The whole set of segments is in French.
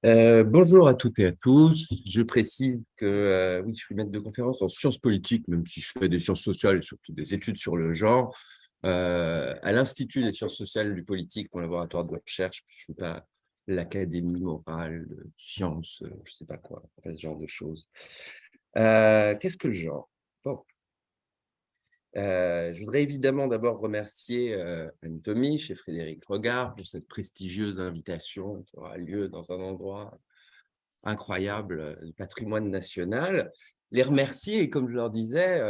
Bonjour à toutes et à tous. Je précise que oui, je suis maître de conférence en sciences politiques, même si je fais des sciences sociales et surtout des études sur le genre, à l'Institut des sciences sociales du politique, mon laboratoire de recherche. Je ne suis pas l'Académie morale de sciences, je ne sais pas quoi, ce genre de choses. Qu'est-ce que le genre? Bon. Je voudrais évidemment d'abord remercier Anne-Tomie chez Frédéric Regard pour cette prestigieuse invitation qui aura lieu dans un endroit incroyable du patrimoine national, les remercier et comme je leur disais,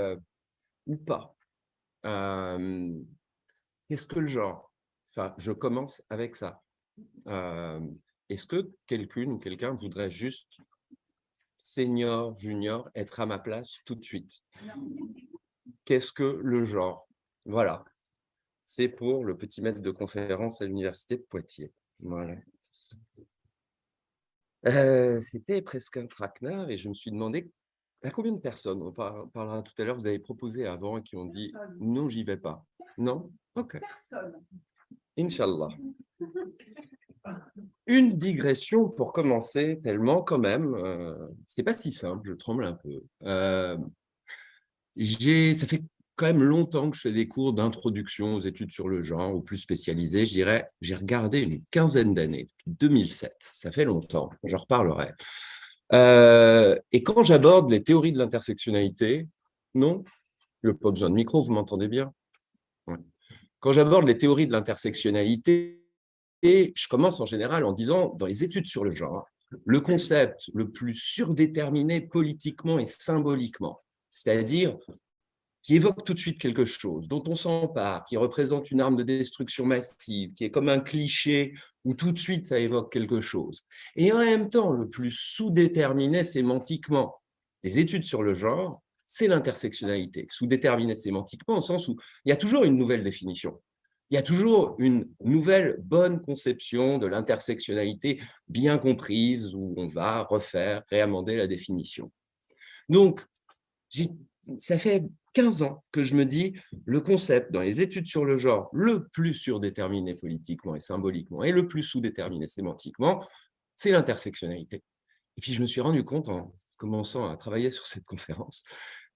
ou pas. Qu'est-ce que le genre? Enfin, je commence avec ça. Euh, Est-ce que quelqu'une ou quelqu'un voudrait juste, senior, junior, être à ma place tout de suite? Qu'est-ce que le genre? Voilà, c'est pour le petit maître de conférence à l'université de Poitiers. Voilà. C'était presque un traquenard et je me suis demandé à combien de personnes, on parlera tout à l'heure, vous avez proposé avant et qui ont dit non, j'y vais pas. Non? Ok. Inch'Allah. Une digression pour commencer, tellement quand même, c'est pas si simple, je tremble un peu. Ça fait quand même longtemps que je fais des cours d'introduction aux études sur le genre, ou plus spécialisés, je dirais, j'ai regardé une quinzaine d'années, depuis 2007, ça fait longtemps, j'en reparlerai. Et quand j'aborde les théories de l'intersectionnalité, non, le pas besoin de micro, vous m'entendez bien? Ouais. Quand j'aborde les théories de l'intersectionnalité, je commence en général en disant, dans les études sur le genre, le concept le plus surdéterminé politiquement et symboliquement, c'est-à-dire qui évoque tout de suite quelque chose, dont on s'empare, qui représente une arme de destruction massive, qui est comme un cliché où tout de suite ça évoque quelque chose. Et en même temps, le plus sous-déterminé sémantiquement des études sur le genre, c'est l'intersectionnalité. Sous-déterminé sémantiquement au sens où il y a toujours une nouvelle définition. Il y a toujours une nouvelle bonne conception de l'intersectionnalité bien comprise où on va refaire, réamender la définition. Donc, ça fait 15 ans que je me dis le concept dans les études sur le genre le plus surdéterminé politiquement et symboliquement et le plus sous-déterminé sémantiquement, c'est l'intersectionnalité. Et puis je me suis rendu compte en commençant à travailler sur cette conférence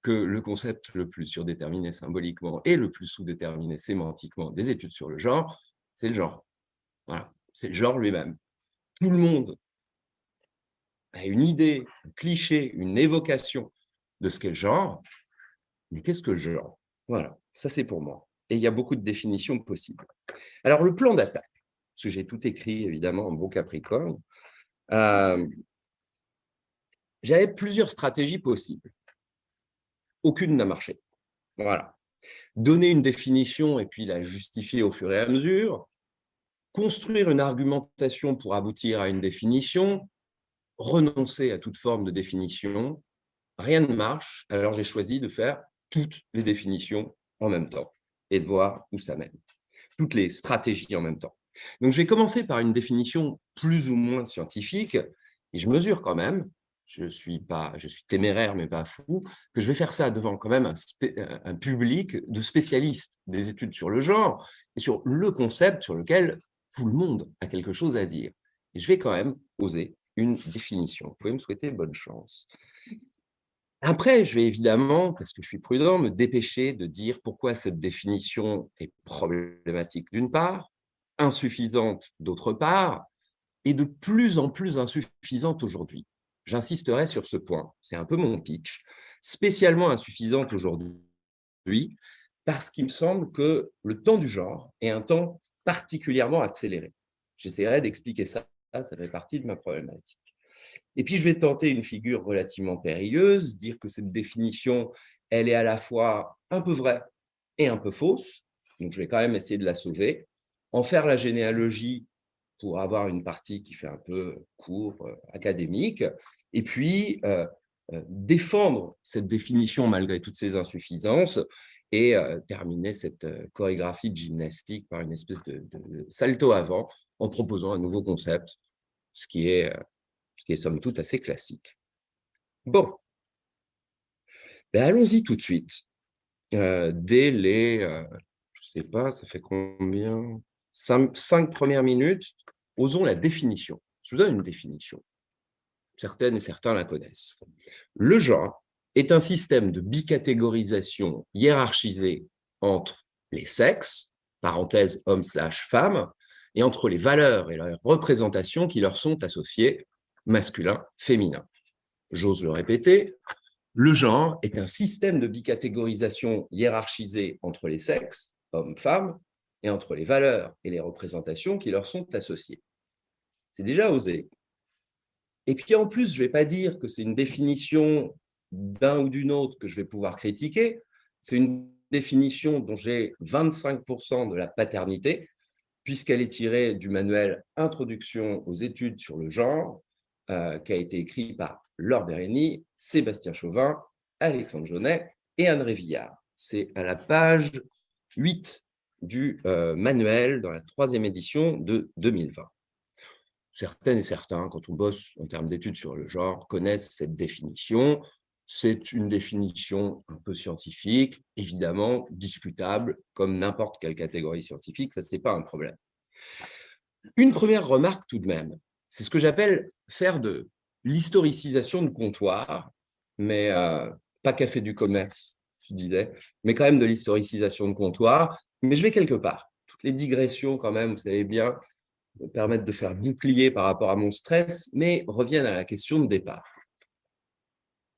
que le concept le plus surdéterminé symboliquement et le plus sous-déterminé sémantiquement des études sur le genre, c'est le genre. Voilà, c'est le genre lui-même. Tout le monde a une idée, un cliché, une évocation de ce qu'est le genre, mais qu'est-ce que le genre? Voilà, ça c'est pour moi. Et il y a beaucoup de définitions possibles. Alors, le plan d'attaque, parce que j'ai tout écrit évidemment en beau Capricorne, euh, j'avais plusieurs stratégies possibles. Aucune n'a marché. Voilà. Donner une définition et puis la justifier au fur et à mesure, construire une argumentation pour aboutir à une définition, renoncer à toute forme de définition, rien ne marche, alors j'ai choisi de faire toutes les définitions en même temps et de voir où ça mène. Toutes les stratégies en même temps. Donc, je vais commencer par une définition plus ou moins scientifique, et je mesure quand même, je suis téméraire mais pas fou, que je vais faire ça devant quand même un public de spécialistes des études sur le genre et sur le concept sur lequel tout le monde a quelque chose à dire. Et je vais quand même poser une définition. Vous pouvez me souhaiter bonne chance. Après, je vais évidemment, parce que je suis prudent, me dépêcher de dire pourquoi cette définition est problématique d'une part, insuffisante d'autre part, et de plus en plus insuffisante aujourd'hui. J'insisterai sur ce point, c'est un peu mon pitch, spécialement insuffisante aujourd'hui, parce qu'il me semble que le temps du genre est un temps particulièrement accéléré. J'essaierai d'expliquer ça, ça fait partie de ma problématique. Et puis, je vais tenter une figure relativement périlleuse, dire que cette définition, elle est à la fois un peu vraie et un peu fausse. Donc, je vais quand même essayer de la sauver, en faire la généalogie pour avoir une partie qui fait un peu cours académique, et puis défendre cette définition malgré toutes ses insuffisances et terminer cette chorégraphie de gymnastique par une espèce de salto avant en proposant un nouveau concept, ce qui est somme toute assez classique. Bon, ben allons-y tout de suite. Dès les, je ne sais pas, ça fait combien, cinq premières minutes, osons la définition. Je vous donne une définition. Certaines et certains la connaissent. Le genre est un système de bicatégorisation hiérarchisé entre les sexes, parenthèse homme/femme, et entre les valeurs et les représentations qui leur sont associées, masculin, féminin. J'ose le répéter, le genre est un système de bicatégorisation hiérarchisé entre les sexes, hommes-femmes, et entre les valeurs et les représentations qui leur sont associées. C'est déjà osé. Et puis en plus, je ne vais pas dire que c'est une définition d'un ou d'une autre que je vais pouvoir critiquer, c'est une définition dont j'ai 25% de la paternité, puisqu'elle est tirée du manuel Introduction aux études sur le genre, qui a été écrit par Laure Bérény, Sébastien Chauvin, Alexandre Jaunet et Anne Révillard. C'est à la page 8 du manuel dans la 3e édition de 2020. Certaines et certains, quand on bosse en termes d'études sur le genre, connaissent cette définition. C'est une définition un peu scientifique, évidemment discutable, comme n'importe quelle catégorie scientifique, ça, ce n'est pas un problème. Une première remarque tout de même, c'est ce que j'appelle faire de l'historicisation de comptoir, mais pas café du commerce, je disais, mais quand même de l'historicisation de comptoir. Mais je vais quelque part. Toutes les digressions, quand même, vous savez bien, me permettent de faire bouclier par rapport à mon stress, mais reviennent à la question de départ.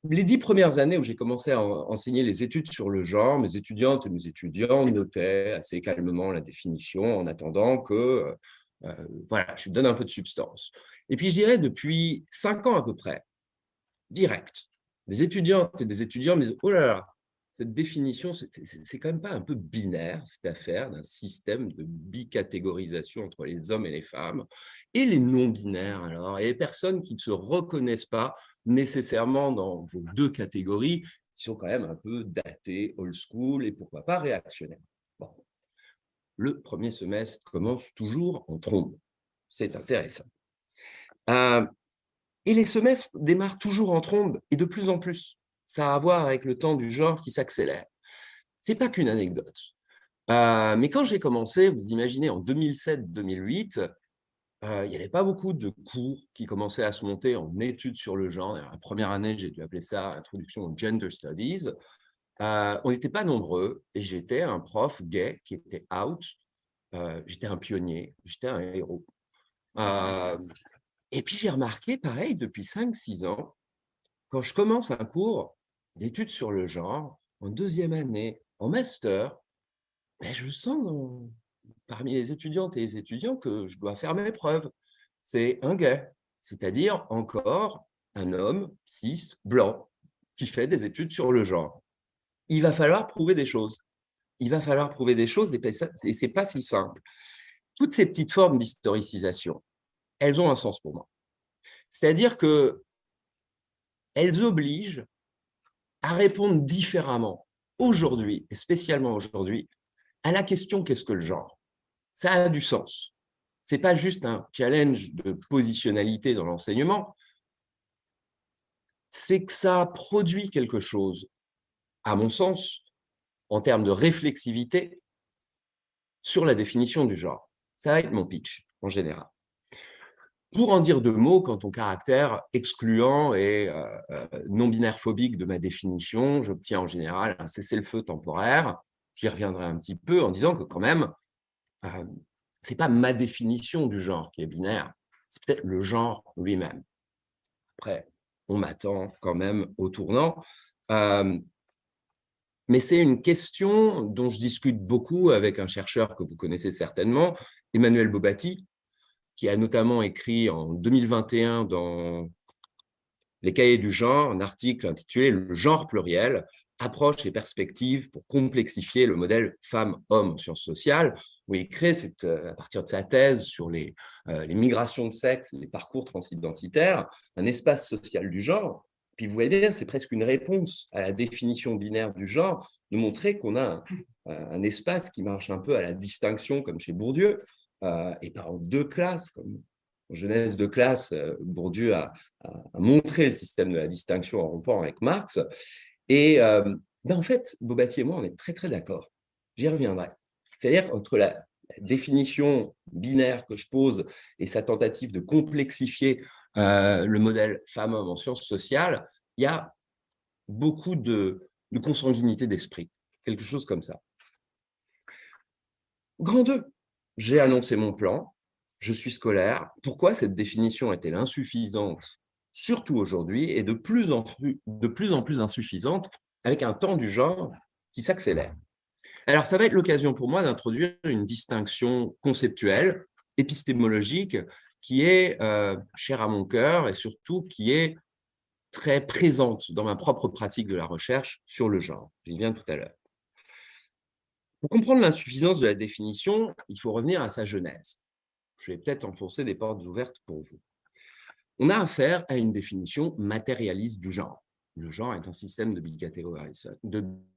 Les 10 premières années où j'ai commencé à enseigner les études sur le genre, mes étudiantes et mes étudiants notaient assez calmement la définition en attendant que voilà, je donne un peu de substance. Et puis, je dirais, depuis 5 ans à peu près, direct, des étudiantes et des étudiants me disent « Oh là là, cette définition, c'est quand même pas un peu binaire, cette affaire d'un système de bicatégorisation entre les hommes et les femmes, et les non-binaires alors, et les personnes qui ne se reconnaissent pas nécessairement dans vos 2 catégories, qui sont quand même un peu datées, old school, et pourquoi pas réactionnaires. » Bon. Le premier semestre commence toujours en trombe. C'est intéressant. Et les semestres démarrent toujours en trombe, et de plus en plus. Ça a à voir avec le temps du genre qui s'accélère. Ce n'est pas qu'une anecdote. Mais quand j'ai commencé, vous imaginez, en 2007-2008, il n'y avait pas beaucoup de cours qui commençaient à se monter en études sur le genre. La première année, j'ai dû appeler ça Introduction aux Gender Studies. On n'était pas nombreux, et j'étais un prof gay qui était out. J'étais un pionnier, j'étais un héros. Et puis j'ai remarqué, pareil, depuis 5-6 ans, quand je commence un cours d'études sur le genre, en 2e année, en master, ben je sens parmi les étudiantes et les étudiants que je dois faire mes preuves. C'est un gay, c'est-à-dire encore un homme cis, blanc, qui fait des études sur le genre. Il va falloir prouver des choses. Il va falloir prouver des choses et ce n'est pas si simple. Toutes ces petites formes d'historicisation, elles ont un sens pour moi. C'est-à-dire qu'elles obligent à répondre différemment aujourd'hui, et spécialement aujourd'hui, à la question « qu'est-ce que le genre ?» Ça a du sens. Ce n'est pas juste un challenge de positionnalité dans l'enseignement, c'est que ça produit quelque chose, à mon sens, en termes de réflexivité, sur la définition du genre. Ça va être mon pitch, en général. Pour en dire 2 mots, quant au caractère excluant et non-binaire phobique de ma définition, j'obtiens en général un cessez-le-feu temporaire. J'y reviendrai un petit peu en disant que quand même, ce n'est pas ma définition du genre qui est binaire, c'est peut-être le genre lui-même. Après, on m'attend quand même au tournant. Mais c'est une question dont je discute beaucoup avec un chercheur que vous connaissez certainement, Emmanuel Bobatti, qui a notamment écrit en 2021 dans les Cahiers du genre un article intitulé « Le genre pluriel, approche et perspectives pour complexifier le modèle femme-homme en sciences sociales », où il crée, à partir de sa thèse sur les migrations de sexe, les parcours transidentitaires, un espace social du genre. Puis vous voyez bien, c'est presque une réponse à la définition binaire du genre, de montrer qu'on a un espace qui marche un peu à la distinction, comme chez Bourdieu, et pas en 2 classes, comme en Genèse de classe, Bourdieu a montré le système de la distinction en rompant avec Marx. Et en fait, Bobatti et moi, on est très, très d'accord. J'y reviendrai. C'est-à-dire qu'entre définition binaire que je pose et sa tentative de complexifier le modèle femme-homme en sciences sociales, il y a beaucoup de consanguinité d'esprit, quelque chose comme ça. Grand 2, j'ai annoncé mon plan, je suis scolaire. Pourquoi cette définition est-elle insuffisante, surtout aujourd'hui, et de plus en plus insuffisante, avec un temps du genre qui s'accélère? Alors, ça va être l'occasion pour moi d'introduire une distinction conceptuelle, épistémologique, qui est chère à mon cœur et surtout qui est très présente dans ma propre pratique de la recherche sur le genre. J'y viens tout à l'heure. Pour comprendre l'insuffisance de la définition, il faut revenir à sa genèse. Je vais peut-être enfoncer des portes ouvertes pour vous. On a affaire à une définition matérialiste du genre. Le genre est un système de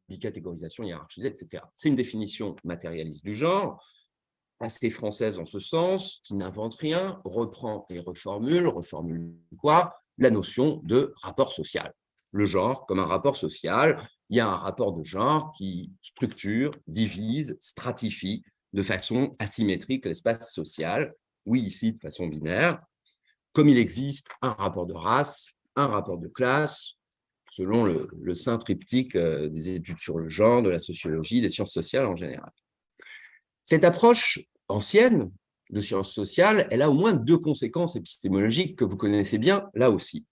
bicatégorisation hiérarchisée, etc. C'est une définition matérialiste du genre, assez française en ce sens, qui n'invente rien, reprend et reformule quoi? La notion de rapport social. Le genre comme un rapport social, il y a un rapport de genre qui structure, divise, stratifie de façon asymétrique l'espace social, oui ici de façon binaire, comme il existe un rapport de race, un rapport de classe, selon le saint triptyque des études sur le genre, de la sociologie, des sciences sociales en général. Cette approche ancienne de sciences sociales, elle a au moins deux conséquences épistémologiques que vous connaissez bien là aussi.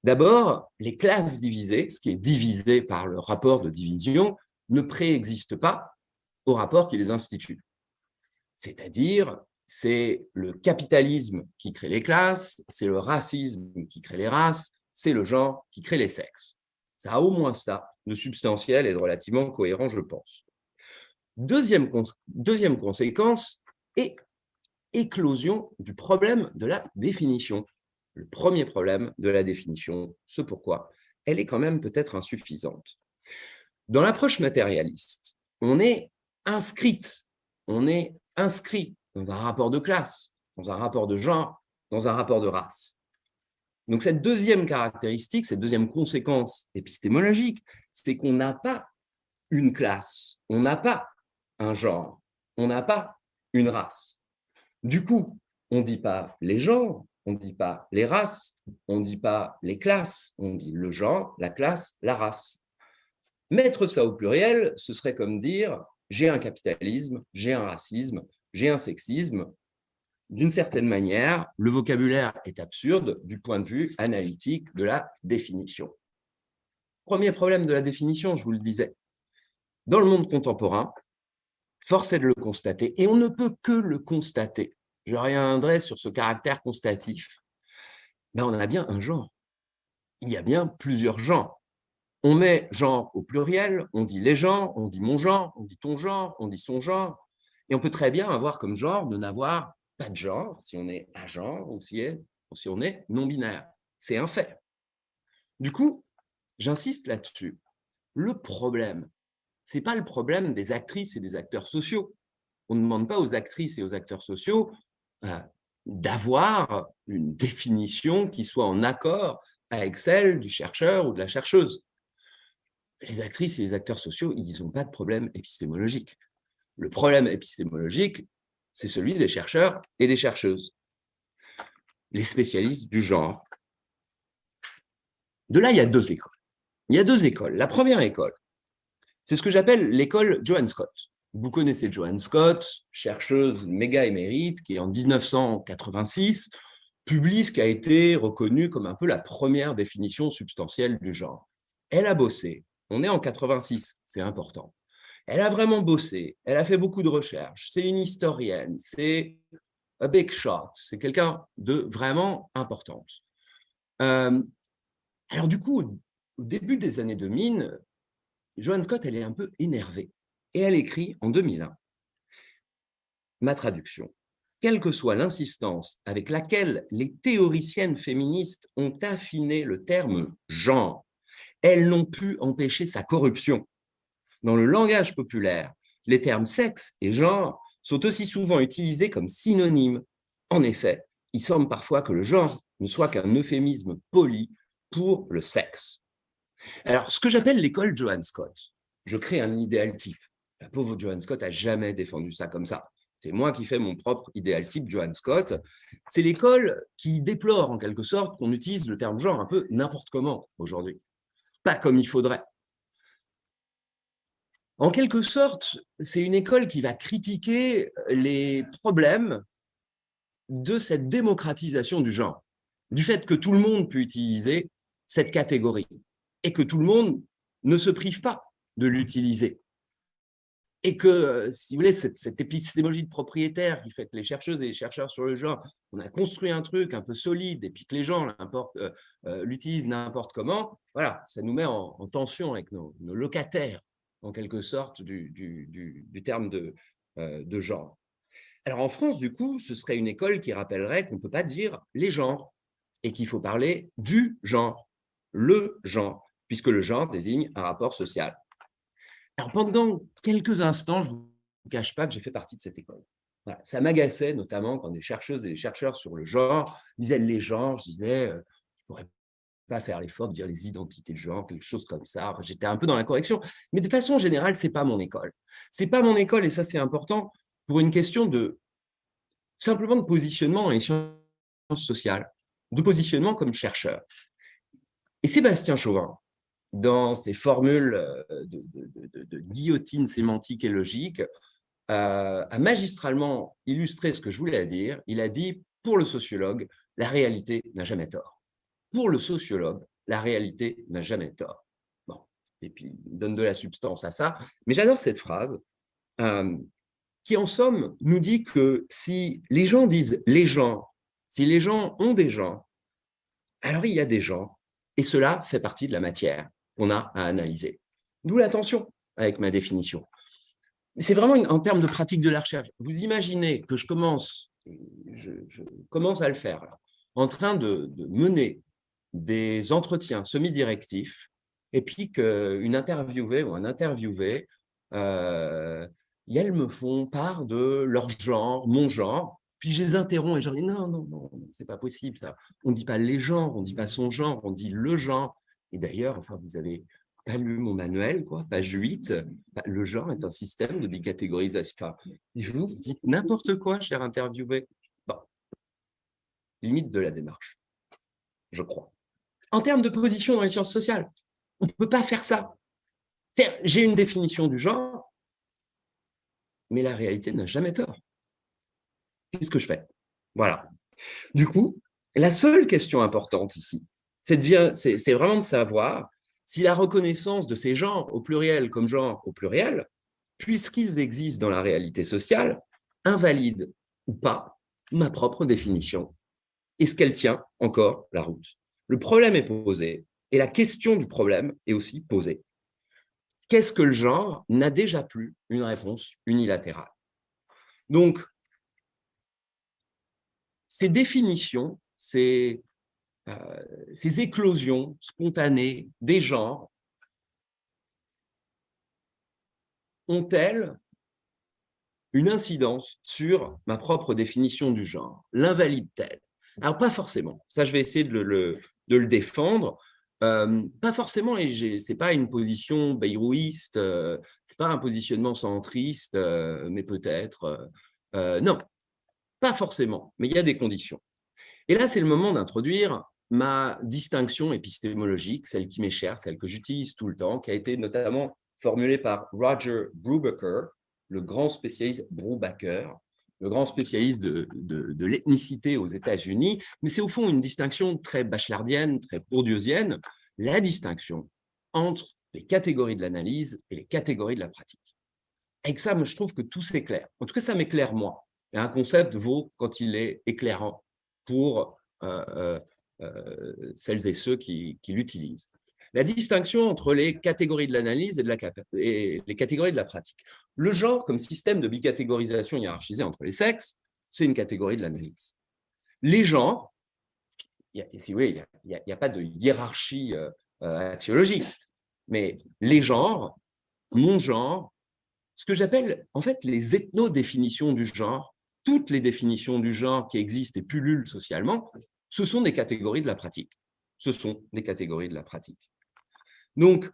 D'abord, les classes divisées, ce qui est divisé par le rapport de division, ne préexistent pas au rapport qui les institue. C'est-à-dire, c'est le capitalisme qui crée les classes, c'est le racisme qui crée les races, c'est le genre qui crée les sexes. Ça a au moins ça de substantiel et de relativement cohérent, je pense. Deuxième conséquence est éclosion du problème de la définition. Le premier problème de la définition, ce pourquoi elle est quand même peut-être insuffisante. Dans l'approche matérialiste, on est inscrit dans un rapport de classe, dans un rapport de genre, dans un rapport de race. Donc cette deuxième caractéristique, cette deuxième conséquence épistémologique, c'est qu'on n'a pas une classe, on n'a pas un genre, on n'a pas une race. Du coup, on ne dit pas les genres, on ne dit pas les races, on ne dit pas les classes, on dit le genre, la classe, la race. Mettre ça au pluriel, ce serait comme dire j'ai un capitalisme, j'ai un racisme, j'ai un sexisme. D'une certaine manière, le vocabulaire est absurde du point de vue analytique de la définition. Premier problème de la définition, je vous le disais. Dans le monde contemporain, force est de le constater, et on ne peut que le constater. Je reviendrai sur ce caractère constatif. Ben, on a bien un genre. Il y a bien plusieurs genres. On met genre au pluriel, on dit les genres, on dit mon genre, on dit ton genre, on dit son genre. Et on peut très bien avoir comme genre de n'avoir pas de genre, si on est agenre ou si on est non-binaire. C'est un fait. Du coup, j'insiste là-dessus. Le problème, ce n'est pas le problème des actrices et des acteurs sociaux. On ne demande pas aux actrices et aux acteurs sociaux d'avoir une définition qui soit en accord avec celle du chercheur ou de la chercheuse. Les actrices et les acteurs sociaux, ils n'ont pas de problème épistémologique. Le problème épistémologique, c'est celui des chercheurs et des chercheuses, les spécialistes du genre. De là, il y a deux écoles. Il y a deux écoles. La première école, c'est ce que j'appelle l'école Joanne Scott. Vous connaissez Joanne Scott, chercheuse méga émérite, qui en 1986 publie ce qui a été reconnu comme un peu la première définition substantielle du genre. Elle a bossé, on est en 86, c'est important. Elle a vraiment bossé, elle a fait beaucoup de recherches, c'est une historienne, c'est a big shot, c'est quelqu'un de vraiment importante. Alors du coup, au début des années 2000, Joanne Scott, elle est un peu énervée. Et elle écrit en 2001, ma traduction. Quelle que soit l'insistance avec laquelle les théoriciennes féministes ont affiné le terme genre, elles n'ont pu empêcher sa corruption. Dans le langage populaire, les termes sexe et genre sont aussi souvent utilisés comme synonymes. En effet, il semble parfois que le genre ne soit qu'un euphémisme poli pour le sexe. Alors, ce que j'appelle l'école Joanne Scott, je crée un idéal type. La pauvre Joanne Scott n'a jamais défendu ça comme ça. c'est moi qui fais mon propre idéal type, Johann Scott, c'est l'école qui déplore en quelque sorte qu'on utilise le terme genre un peu n'importe comment aujourd'hui, pas comme il faudrait. En quelque sorte, c'est une école qui va critiquer les problèmes de cette démocratisation du genre, du fait que tout le monde peut utiliser cette catégorie et que tout le monde ne se prive pas de l'utiliser. Et que, si vous voulez, cette épistémologie de propriétaire qui fait que les chercheuses et les chercheurs sur le genre, on a construit un truc un peu solide et puis que les gens l'utilisent n'importe comment, voilà, ça nous met en tension avec nos locataires, en quelque sorte, du terme de genre. Alors en France, du coup, ce serait une école qui rappellerait qu'on ne peut pas dire les genres et qu'il faut parler du genre, le genre, puisque le genre désigne un rapport social. Alors, pendant quelques instants, je ne vous cache pas que j'ai fait partie de cette école. Voilà. Ça m'agaçait, notamment quand des chercheuses et des chercheurs sur le genre disaient les genres. Je disais, je ne pourrais pas faire l'effort de dire les identités de genre, quelque chose comme ça. Enfin, j'étais un peu dans la correction. Mais de façon générale, ce n'est pas mon école. Ce n'est pas mon école, et ça, c'est important, pour une question simplement de positionnement dans les sciences sociales, de positionnement comme chercheur. Et Sébastien Chauvin, dans ses formules de guillotine sémantique et logique, a magistralement illustré ce que je voulais dire. Il a dit, pour le sociologue, la réalité n'a jamais tort. Pour le sociologue, la réalité n'a jamais tort. Bon. Et puis, il donne de la substance à ça. Mais j'adore cette phrase qui, en somme, nous dit que si les gens disent les genres, si les gens ont des genres, alors il y a des genres. Et cela fait partie de la matière qu'on a à analyser. D'où l'attention avec ma définition. C'est vraiment en termes de pratique de la recherche. Vous imaginez que je commence à le faire, là, en train de mener des entretiens semi-directifs, et puis qu'une interviewée ou un interviewé, elles me font part de leur genre, mon genre, puis je les interromps et je leur dis non, non, non, c'est pas possible ça. On ne dit pas les genres, on ne dit pas son genre, on dit le genre. Et d'ailleurs, enfin, vous avez pas lu mon manuel, quoi, page 8, le genre est un système de bicatégorisation. Enfin, vous dites n'importe quoi, cher interviewé. Bon, limite de la démarche, je crois. En termes de position dans les sciences sociales, on ne peut pas faire ça. J'ai une définition du genre, mais la réalité n'a jamais tort. Qu'est-ce que je fais? Voilà. Du coup, la seule question importante ici, c'est vraiment de savoir si la reconnaissance de ces genres au pluriel comme genre au pluriel, puisqu'ils existent dans la réalité sociale, invalide ou pas ma propre définition. Est-ce qu'elle tient encore la route? Le problème est posé et la question du problème est aussi posée. Qu'est-ce que le genre n'a déjà plus une réponse unilatérale? Donc, ces définitions, ces éclosions spontanées des genres ont-elles une incidence sur ma propre définition du genre? L'invalide-t-elle? Alors, pas forcément. Ça, je vais essayer de le défendre. Pas forcément, et ce n'est pas une position bayrouiste, ce n'est pas un positionnement centriste, mais peut-être. Non, pas forcément, mais il y a des conditions. Et là, c'est le moment d'introduire ma distinction épistémologique, celle qui m'est chère, celle que j'utilise tout le temps, qui a été notamment formulée par Roger Brubaker, le grand spécialiste Brubaker, le grand spécialiste de l'ethnicité aux États-Unis. Mais c'est au fond une distinction très bachelardienne, très bourdieusienne, la distinction entre les catégories de l'analyse et les catégories de la pratique. Avec ça, moi, je trouve que tout s'éclaire. En tout cas, ça m'éclaire moi. Et un concept vaut quand il est éclairant pour celles et ceux qui l'utilisent. La distinction entre les catégories de l'analyse et les catégories de la pratique. Le genre, comme système de bicatégorisation hiérarchisée entre les sexes, c'est une catégorie de l'analyse. Les genres, si vous voulez, il n'y a pas de hiérarchie axiologique, mais les genres, mon genre, ce que j'appelle en fait les ethno-définitions du genre, toutes les définitions du genre qui existent et pullulent socialement, ce sont des catégories de la pratique. Ce sont des catégories de la pratique. Donc,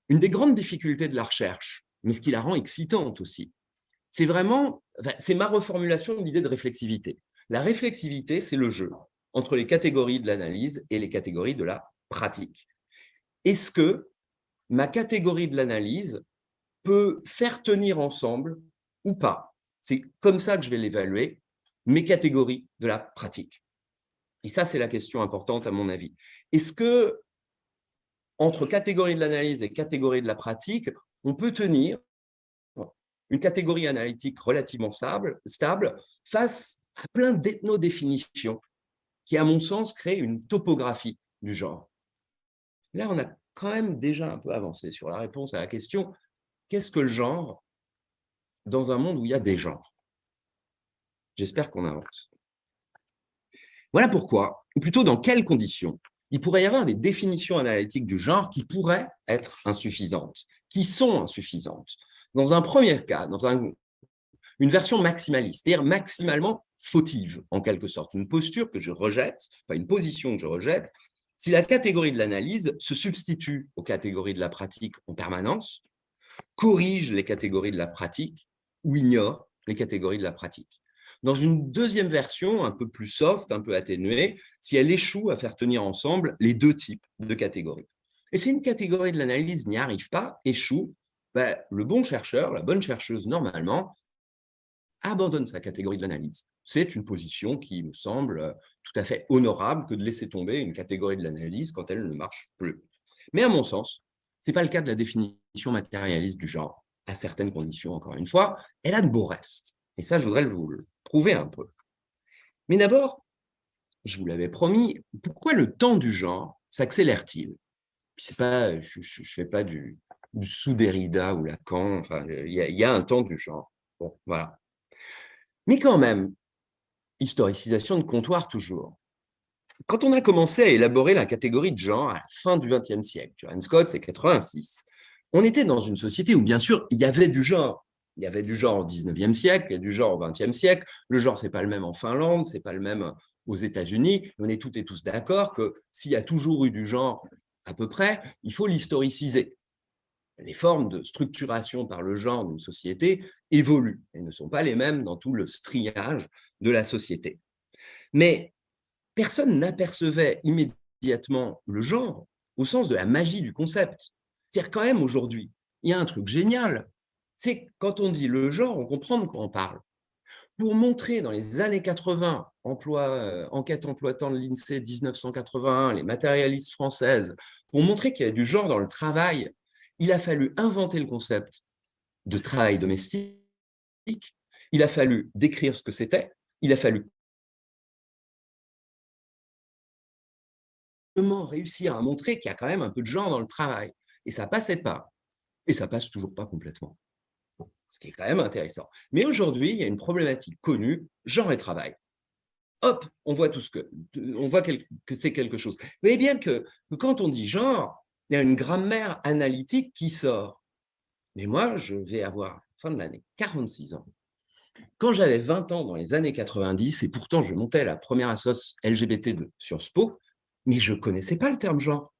une des grandes difficultés de la recherche, mais ce qui la rend excitante aussi, c'est vraiment, c'est ma reformulation de l'idée de réflexivité. La réflexivité, c'est le jeu entre les catégories de l'analyse et les catégories de la pratique. Est-ce que ma catégorie de l'analyse peut faire tenir ensemble ou pas? C'est comme ça que je vais l'évaluer, mes catégories de la pratique. Et ça, c'est la question importante à mon avis. Est-ce que, entre catégorie de l'analyse et catégorie de la pratique, on peut tenir une catégorie analytique relativement stable face à plein d'ethnodéfinitions qui, à mon sens, créent une topographie du genre? Là, on a quand même déjà un peu avancé sur la réponse à la question « Qu'est-ce que le genre dans un monde où il y a des genres ?» J'espère qu'on avance. Voilà pourquoi, ou plutôt dans quelles conditions, il pourrait y avoir des définitions analytiques du genre qui pourraient être insuffisantes, qui sont insuffisantes. Dans un premier cas, dans une version maximaliste, c'est-à-dire maximalement fautive, en quelque sorte, une posture que je rejette, enfin une position que je rejette, si la catégorie de l'analyse se substitue aux catégories de la pratique en permanence, corrige les catégories de la pratique ou ignore les catégories de la pratique. Dans une deuxième version, un peu plus soft, un peu atténuée, si elle échoue à faire tenir ensemble les deux types de catégories. Et si une catégorie de l'analyse n'y arrive pas, échoue, le bon chercheur, la bonne chercheuse, normalement, abandonne sa catégorie de l'analyse. C'est une position qui me semble tout à fait honorable que de laisser tomber une catégorie de l'analyse quand elle ne marche plus. Mais à mon sens, ce n'est pas le cas de la définition matérialiste du genre, à certaines conditions, encore une fois. Elle a de beaux restes. Et ça, je voudrais vous le prouver un peu. Mais d'abord, je vous l'avais promis, pourquoi le temps du genre s'accélère-t-il? Je ne fais pas du sous-Derrida ou Lacan, enfin, il y a un temps du genre. Bon, voilà. Mais quand même, historicisation de comptoir toujours. Quand on a commencé à élaborer la catégorie de genre à la fin du XXe siècle, Johann Scott, c'est 86, on était dans une société où, bien sûr, il y avait du genre. Il y avait du genre au XIXe siècle, il y a du genre au XXe siècle. Le genre, ce n'est pas le même en Finlande, ce n'est pas le même aux États-Unis. On est toutes et tous d'accord que s'il y a toujours eu du genre, à peu près, il faut l'historiciser. Les formes de structuration par le genre d'une société évoluent et ne sont pas les mêmes dans tout le striage de la société. Mais personne n'apercevait immédiatement le genre au sens de la magie du concept. C'est-à-dire quand même aujourd'hui, il y a un truc génial, c'est quand on dit le genre, on comprend de quoi on parle. Pour montrer dans les années 80, enquête emploi-temps de l'INSEE 1981, les matérialistes françaises, pour montrer qu'il y a du genre dans le travail, il a fallu inventer le concept de travail domestique, il a fallu décrire ce que c'était, il a fallu réussir à montrer qu'il y a quand même un peu de genre dans le travail. Et ça passait pas. Et ça passe toujours pas complètement. Ce qui est quand même intéressant. Mais aujourd'hui, il y a une problématique connue, genre et travail. Hop, on voit que c'est quelque chose. Vous voyez bien que quand on dit genre, il y a une grammaire analytique qui sort. Mais moi, je vais avoir, fin de l'année, 46 ans. Quand j'avais 20 ans dans les années 90, et pourtant je montais la première assoce LGBT de Sciences Po, mais je ne connaissais pas le terme genre.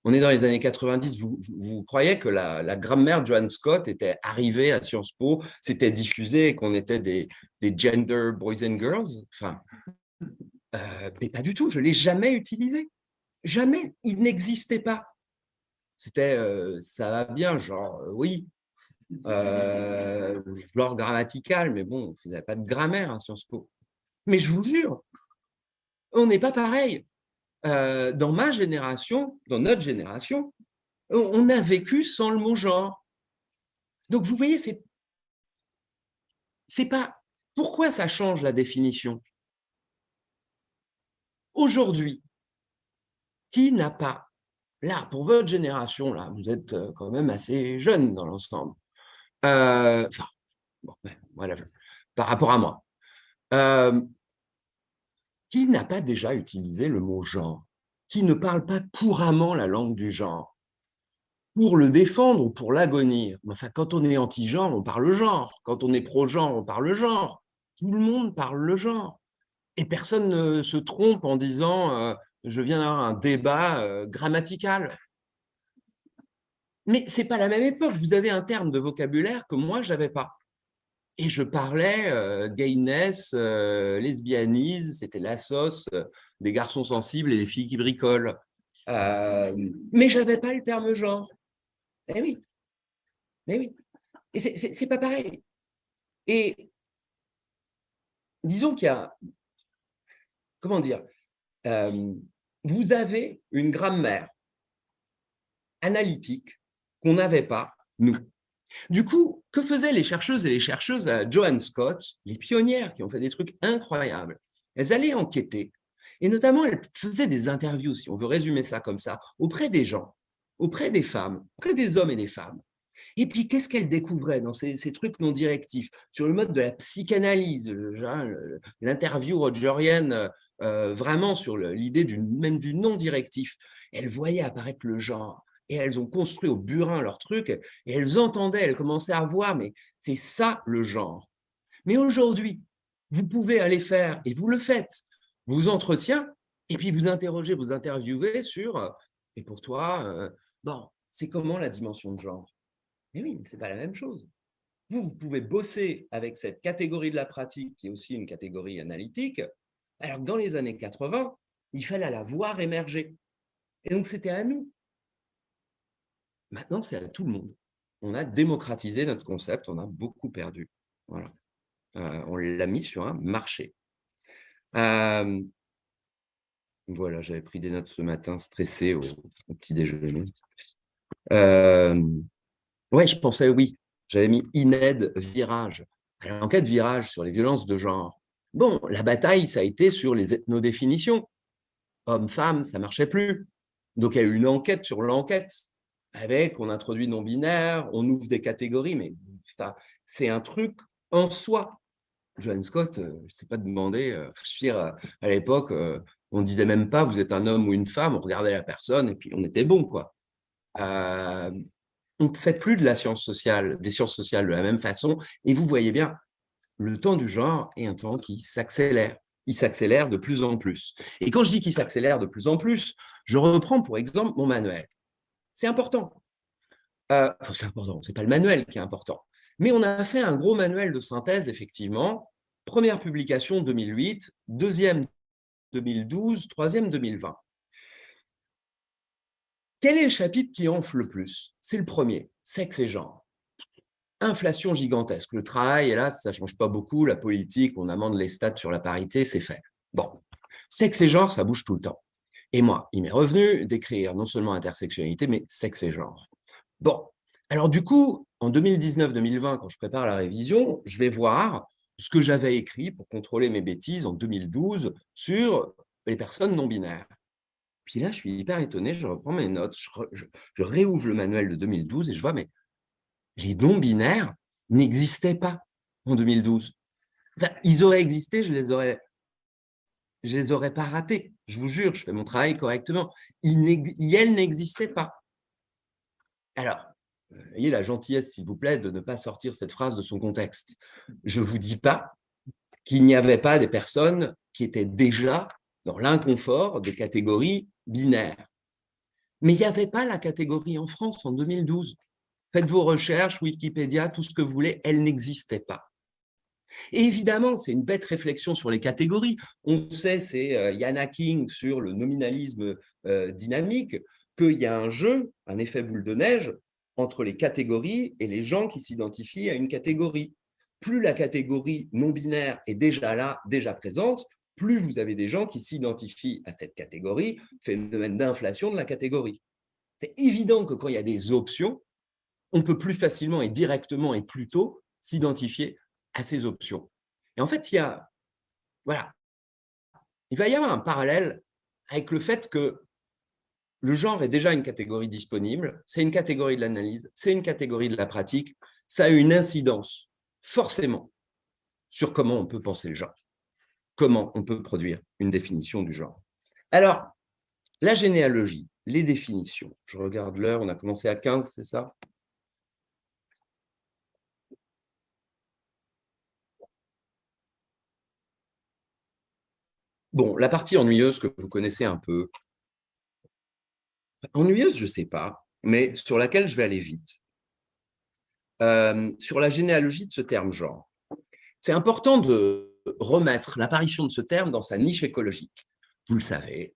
On est dans les années 90, vous croyez que la grammaire de Johann Scott était arrivée à Sciences Po, c'était diffusé et qu'on était des gender boys and girls? Enfin, mais pas du tout, je ne l'ai jamais utilisé. Jamais, il n'existait pas. C'était ça va bien, genre oui, genre grammatical, mais bon, on ne faisait pas de grammaire à Sciences Po. Mais je vous jure, on n'est pas pareil. Dans ma génération, dans notre génération, on a vécu sans le mot genre. Donc, vous voyez, c'est pas... Pourquoi ça change la définition? Aujourd'hui, qui n'a pas... Là, pour votre génération, là, vous êtes quand même assez jeune dans l'ensemble. Enfin, bon, voilà, par rapport à moi. Qui n'a pas déjà utilisé le mot genre? Qui ne parle pas couramment la langue du genre? Pour le défendre ou pour l'agonir. Enfin, quand on est anti-genre, on parle genre. Quand on est pro-genre, on parle genre. Tout le monde parle le genre. Et personne ne se trompe en disant je viens d'avoir un débat grammatical. Mais ce n'est pas la même époque. Vous avez un terme de vocabulaire que moi, je n'avais pas. Et je parlais gayness, lesbianisme, c'était la sauce des garçons sensibles et des filles qui bricolent. Mais je n'avais pas le terme genre. Eh oui, mais oui. Et c'est pas pareil. Et disons qu'il y a, comment dire, vous avez une grammaire analytique qu'on n'avait pas, nous. Du coup, que faisaient les chercheuses et les chercheuses à Joan Scott, les pionnières qui ont fait des trucs incroyables? Elles allaient enquêter, et notamment elles faisaient des interviews, si on veut résumer ça comme ça, auprès des gens, auprès des femmes, auprès des hommes et des femmes. Et puis, qu'est-ce qu'elles découvraient dans ces trucs non directifs, sur le mode de la psychanalyse, l'interview rogerienne, vraiment sur l'idée même du non directif. Elles voyaient apparaître le genre, et elles ont construit au burin leur truc, et elles entendaient, elles commençaient à voir, mais c'est ça le genre. Mais aujourd'hui, vous pouvez aller faire, et vous le faites, vos entretiens, et puis vous interrogez, vous interviewez sur, et pour toi, bon, c'est comment la dimension de genre? Mais oui, ce n'est pas la même chose. Vous pouvez bosser avec cette catégorie de la pratique, qui est aussi une catégorie analytique, alors que dans les années 80, il fallait la voir émerger. Et donc, c'était à nous. Maintenant, c'est à tout le monde. On a démocratisé notre concept, on a beaucoup perdu. Voilà. On l'a mis sur un marché. Voilà, j'avais pris des notes ce matin, stressé au petit déjeuner. Ouais, je pensais, oui, j'avais mis INED Virage. L'enquête Virage sur les violences de genre. Bon, la bataille, ça a été sur les ethnodéfinitions. Homme-femme, ça ne marchait plus. Donc, il y a eu une enquête sur l'enquête. Avec, on introduit non-binaire, on ouvre des catégories, mais c'est un truc en soi. Joan Scott, je ne sais pas demander, je veux dire, à l'époque, on ne disait même pas vous êtes un homme ou une femme, on regardait la personne et puis on était bon, quoi. On ne fait plus de la science sociale, des sciences sociales de la même façon, et vous voyez bien, le temps du genre est un temps qui s'accélère. Il s'accélère de plus en plus. Et quand je dis qu'il s'accélère de plus en plus, je reprends pour exemple mon manuel. C'est important. Enfin, c'est important, c'est pas le manuel qui est important. Mais on a fait un gros manuel de synthèse, effectivement. Première publication 2008, deuxième 2012, troisième 2020. Quel est le chapitre qui enfle le plus? C'est le premier, sexe et genre. Inflation gigantesque. Le travail, hélas, ça ne change pas beaucoup. La politique, on amende les stats sur la parité, c'est fait. Bon, sexe et genre, ça bouge tout le temps. Et moi, il m'est revenu d'écrire non seulement intersectionnalité, mais sexe et genre. Bon, alors du coup, en 2019-2020, quand je prépare la révision, je vais voir ce que j'avais écrit pour contrôler mes bêtises en 2012 sur les personnes non binaires. Puis là, je suis hyper étonné, je reprends mes notes, je réouvre le manuel de 2012 et je vois, mais les non-binaires n'existaient pas en 2012. Enfin, ils auraient existé, je les aurais pas ratés. Je vous jure, je fais mon travail correctement. Elles n'existaient pas. Alors, ayez la gentillesse, s'il vous plaît, de ne pas sortir cette phrase de son contexte. Je ne vous dis pas qu'il n'y avait pas des personnes qui étaient déjà dans l'inconfort des catégories binaires. Mais il n'y avait pas la catégorie en France en 2012. Faites vos recherches, Wikipédia, tout ce que vous voulez, elle n'existait pas. Et évidemment, c'est une bête réflexion sur les catégories. On sait, c'est Yana King sur le nominalisme dynamique, qu'il y a un jeu, un effet boule de neige, entre les catégories et les gens qui s'identifient à une catégorie. Plus la catégorie non-binaire est déjà là, déjà présente, plus vous avez des gens qui s'identifient à cette catégorie, phénomène d'inflation de la catégorie. C'est évident que quand il y a des options, on peut plus facilement et directement et plus tôt s'identifier à ces options. Et en fait, il va y avoir un parallèle avec le fait que le genre est déjà une catégorie disponible, c'est une catégorie de l'analyse, c'est une catégorie de la pratique, ça a une incidence forcément sur comment on peut penser le genre, comment on peut produire une définition du genre. Alors, la généalogie, les définitions, je regarde l'heure, on a commencé à 15, c'est ça? Bon, la partie ennuyeuse que vous connaissez un peu, ennuyeuse, je ne sais pas, mais sur laquelle je vais aller vite. Sur la généalogie de ce terme genre. c'est important de remettre l'apparition de ce terme dans sa niche écologique. Vous le savez,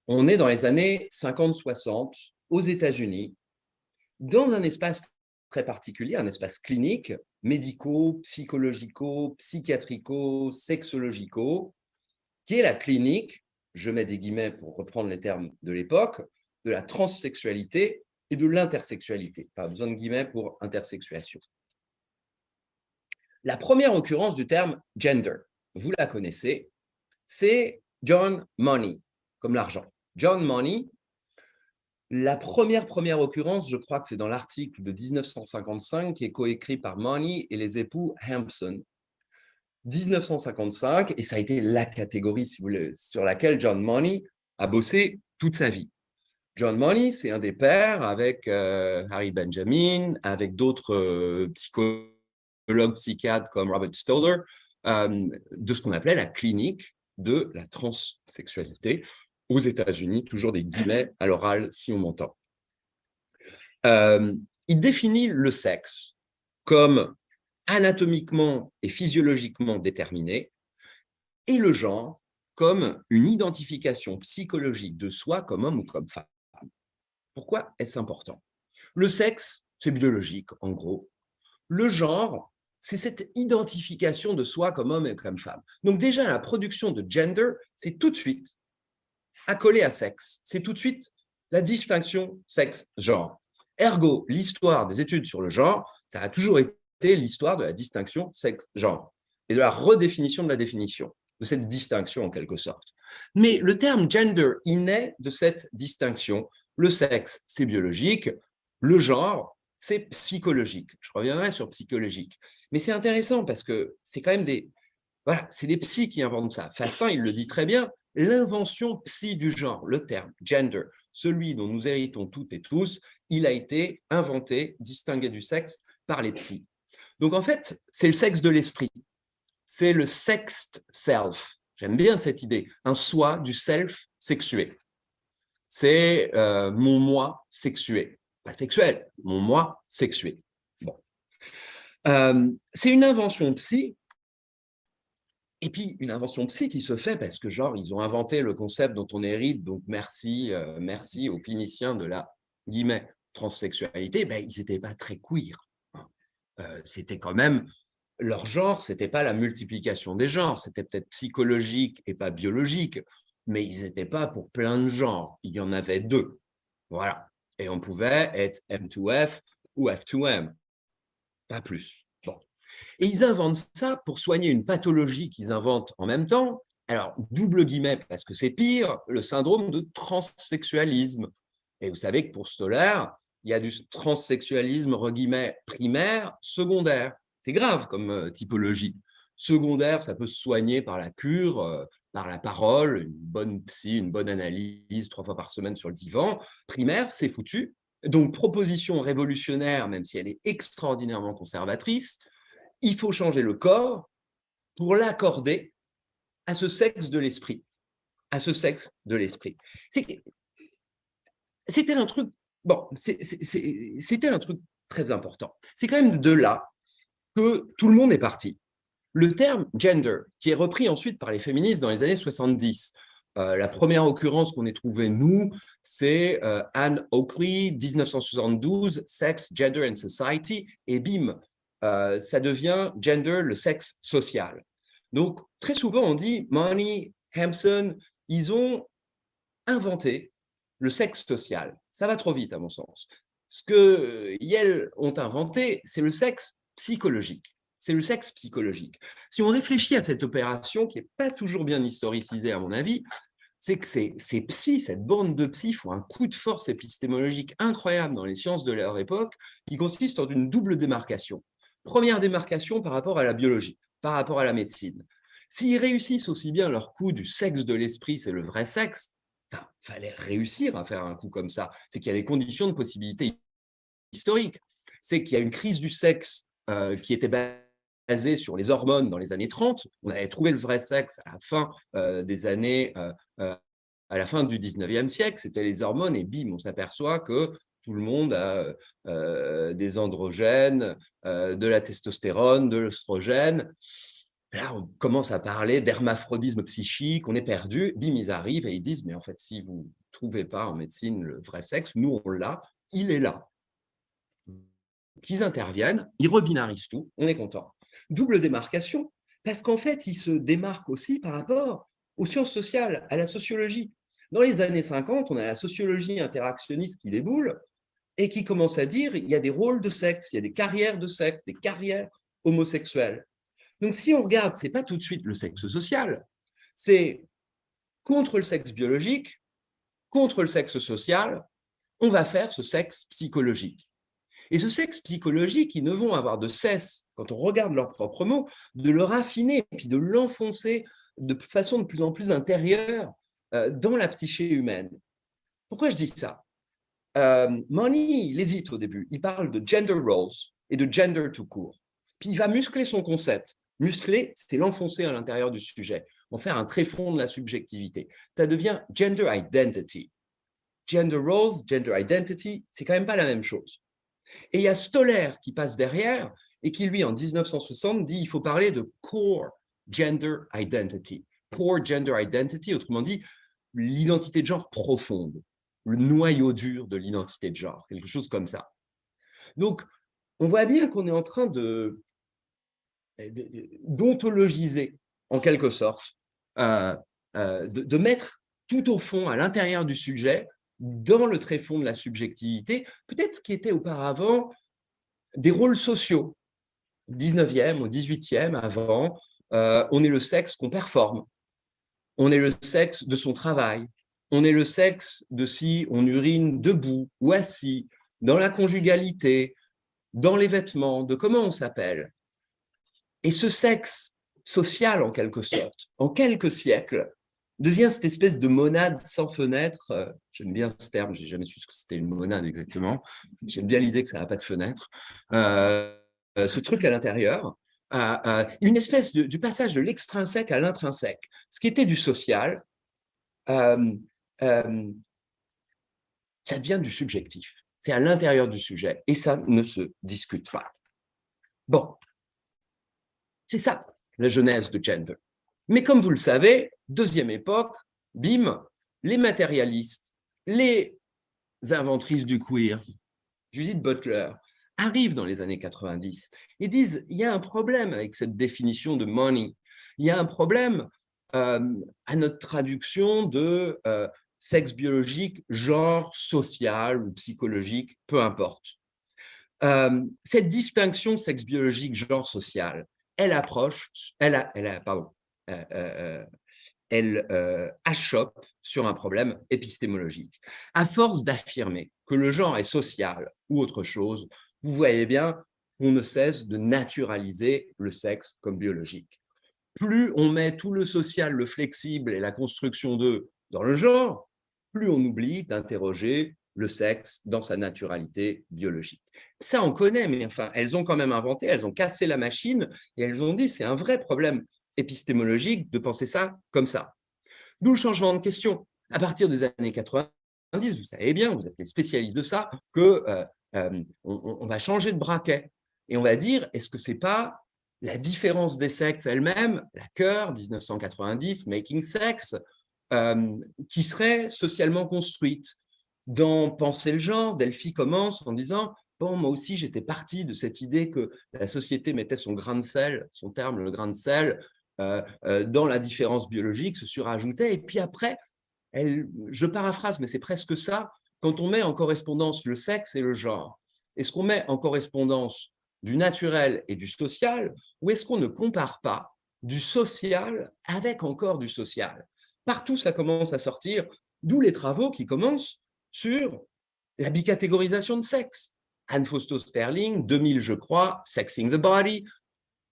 on est dans les années 50-60 aux États-Unis, dans un espace très particulier, un espace clinique, médico, psychologico, psychiatrico, sexologico, qui est la clinique, je mets des guillemets pour reprendre les termes de l'époque, de la transsexualité et de l'intersexualité. Pas besoin de guillemets pour intersexuation. La première occurrence du terme gender, vous la connaissez, c'est John Money, comme l'argent. John Money, la première occurrence, je crois que c'est dans l'article de 1955 qui est coécrit par Money et les époux Hampson. 1955, et ça a été la catégorie, si vous voulez, sur laquelle John Money a bossé toute sa vie. John Money, c'est un des pères avec Harry Benjamin, avec d'autres psychologues, psychiatres comme Robert Stoller, de ce qu'on appelait la clinique de la transsexualité aux États-Unis, toujours des guillemets à l'oral si on m'entend. Il définit le sexe comme anatomiquement et physiologiquement déterminé et le genre comme une identification psychologique de soi comme homme ou comme femme. Pourquoi est-ce important? Le sexe, c'est biologique, en gros. Le genre, c'est cette identification de soi comme homme et comme femme. Donc déjà, la production de gender, c'est tout de suite accolé à sexe. C'est tout de suite la distinction sexe-genre. Ergo, l'histoire des études sur le genre, ça a toujours été l'histoire de la distinction sexe-genre et de la redéfinition de la définition, de cette distinction en quelque sorte. Mais le terme gender, il naît de cette distinction. Le sexe, c'est biologique. Le genre, c'est psychologique. Je reviendrai sur psychologique. Mais c'est intéressant parce que c'est quand même des... Voilà, c'est des psys qui inventent ça. Fassin, il le dit très bien, l'invention psy du genre, le terme gender, celui dont nous héritons toutes et tous, il a été inventé, distingué du sexe, par les psys. Donc en fait, c'est le sexe de l'esprit. C'est le sexed self. J'aime bien cette idée, un soi du self sexué. C'est mon moi sexué. Pas sexuel, mon moi sexué. Bon. C'est une invention psy. Et puis, une invention psy qui se fait parce que, genre, ils ont inventé le concept dont on hérite, donc merci aux cliniciens de la, guillemets, transsexualité, ben, ils n'étaient pas très queer. C'était quand même, leur genre, ce n'était pas la multiplication des genres, c'était peut-être psychologique et pas biologique, mais ils n'étaient pas pour plein de genres. Il y en avait deux. Voilà. Et on pouvait être M2F ou F2M, pas plus. Bon. Et ils inventent ça pour soigner une pathologie qu'ils inventent en même temps. Alors, double guillemets, parce que c'est pire, le syndrome de transsexualisme. Et vous savez que pour Stoller, il y a du transsexualisme, guillemets, primaire, secondaire. C'est grave comme typologie. Secondaire, ça peut se soigner par la cure, par la parole, une bonne psy, une bonne analyse 3 fois par semaine sur le divan. Primaire, c'est foutu. Donc, proposition révolutionnaire, même si elle est extraordinairement conservatrice, il faut changer le corps pour l'accorder à ce sexe de l'esprit. À ce sexe de l'esprit. C'était un truc, bon, c'était un truc très important. C'est quand même de là que tout le monde est parti. Le terme gender, qui est repris ensuite par les féministes dans les années 70, la première occurrence qu'on ait trouvée, nous, c'est Anne Oakley, 1972, Sex, Gender and Society, et bim, ça devient gender, le sexe social. Donc, très souvent, on dit Money, Hampson, ils ont inventé le sexe social. Ça va trop vite, à mon sens. Ce que Yale ont inventé, c'est le sexe psychologique. C'est le sexe psychologique. Si on réfléchit à cette opération, qui n'est pas toujours bien historicisée, à mon avis, c'est que ces psys, cette bande de psys, font un coup de force épistémologique incroyable dans les sciences de leur époque, qui consiste en une double démarcation. Première démarcation par rapport à la biologie, par rapport à la médecine. S'ils réussissent aussi bien leur coup du sexe de l'esprit, c'est le vrai sexe, il fallait réussir à faire un coup comme ça. C'est qu'il y a des conditions de possibilité historiques. C'est qu'il y a une crise du sexe qui était basée sur les hormones dans les années 30. On avait trouvé le vrai sexe à la fin des années, à la fin du 19e siècle. C'était les hormones et bim, on s'aperçoit que Tout le monde a des androgènes, de la testostérone, de l'œstrogène. Là, on commence à parler d'hermaphrodisme psychique, on est perdu. Bim, ils arrivent et ils disent, mais en fait, si vous ne trouvez pas en médecine le vrai sexe, nous, on l'a, il est là. Qu'ils interviennent, ils rebinarisent tout, on est content. Double démarcation, parce qu'en fait, ils se démarquent aussi par rapport aux sciences sociales, à la sociologie. Dans les années 50, on a la sociologie interactionniste qui déboule et qui commence à dire il y a des rôles de sexe, il y a des carrières de sexe, des carrières homosexuelles. Donc, si on regarde, ce n'est pas tout de suite le sexe social, c'est contre le sexe biologique, contre le sexe social, on va faire ce sexe psychologique. Et ce sexe psychologique, ils ne vont avoir de cesse, quand on regarde leurs propres mots, de le raffiner et puis de l'enfoncer de façon de plus en plus intérieure dans la psyché humaine. Pourquoi je dis ça? Money, il hésite au début. Il parle de gender roles et de gender tout court. Puis il va muscler son concept. Muscler, c'est l'enfoncer à l'intérieur du sujet, en faire un tréfonds de la subjectivité. Ça devient gender identity. Gender roles, gender identity, c'est quand même pas la même chose. Et il y a Stoller qui passe derrière et qui, lui, en 1960, dit qu'il faut parler de core gender identity. Core gender identity, autrement dit, l'identité de genre profonde, le noyau dur de l'identité de genre, quelque chose comme ça. Donc, on voit bien qu'on est en train d'ontologiser, en quelque sorte, de mettre tout au fond, à l'intérieur du sujet, dans le tréfonds de la subjectivité, peut-être ce qui était auparavant des rôles sociaux. Au 19e, au 18e, avant, on est le sexe qu'on performe. On est le sexe de son travail. On est le sexe de si on urine debout ou assis, dans la conjugalité, dans les vêtements, de comment on s'appelle. Et ce sexe social, en quelque sorte, en quelques siècles, devient cette espèce de monade sans fenêtre. J'aime bien ce terme, je n'ai jamais su ce que c'était une monade exactement. J'aime bien l'idée que ça n'a pas de fenêtre. Ce truc à l'intérieur, une espèce du passage de l'extrinsèque à l'intrinsèque. Ce qui était du social, ça devient du subjectif. C'est à l'intérieur du sujet et ça ne se discute pas. Bon, c'est ça, la genèse de gender. Mais comme vous le savez, deuxième époque, bim, les matérialistes, les inventrices du queer, Judith Butler, arrivent dans les années 90 et disent il y a un problème avec cette définition de money. Il y a un problème à notre traduction de sexe biologique, genre social ou psychologique, peu importe. Cette distinction sexe biologique, genre social, elle achoppe sur un problème épistémologique. À force d'affirmer que le genre est social ou autre chose, vous voyez bien qu'on ne cesse de naturaliser le sexe comme biologique. Plus on met tout le social, le flexible et la construction d'eux dans le genre, plus on oublie d'interroger le sexe dans sa naturalité biologique. Ça, on connaît, mais enfin, elles ont quand même inventé, elles ont cassé la machine et elles ont dit c'est un vrai problème épistémologique de penser ça comme ça. D'où le changement de question. À partir des années 90, vous savez bien, vous êtes les spécialistes de ça, qu'on va changer de braquet et on va dire est-ce que c'est pas la différence des sexes elle-même, la Cœur, 1990, Making Sex, qui serait socialement construite. Dans Penser le genre, Delphi commence en disant bon, moi aussi, j'étais partie de cette idée que la société mettait son grain de sel, son terme, le grain de sel, dans la différence biologique, se surajoutait. Et puis après, je paraphrase, mais c'est presque ça, quand on met en correspondance le sexe et le genre, est-ce qu'on met en correspondance du naturel et du social, ou est-ce qu'on ne compare pas du social avec encore du social? Partout, ça commence à sortir, d'où les travaux qui commencent sur la bicatégorisation de sexe. Anne Fausto-Sterling, 2000, je crois, Sexing the Body.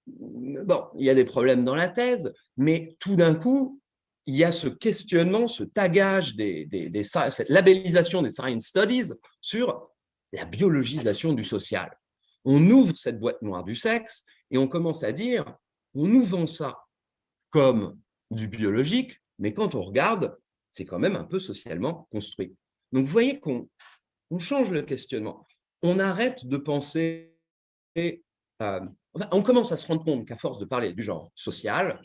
Bon, il y a des problèmes dans la thèse, mais tout d'un coup, il y a ce questionnement, ce tagage, cette labellisation des science studies sur la biologisation du social. On ouvre cette boîte noire du sexe et on commence à dire, on nous vend ça comme du biologique, mais quand on regarde, c'est quand même un peu socialement construit. Donc, vous voyez qu'on on change le questionnement. On arrête de penser, on commence à se rendre compte qu'à force de parler du genre social,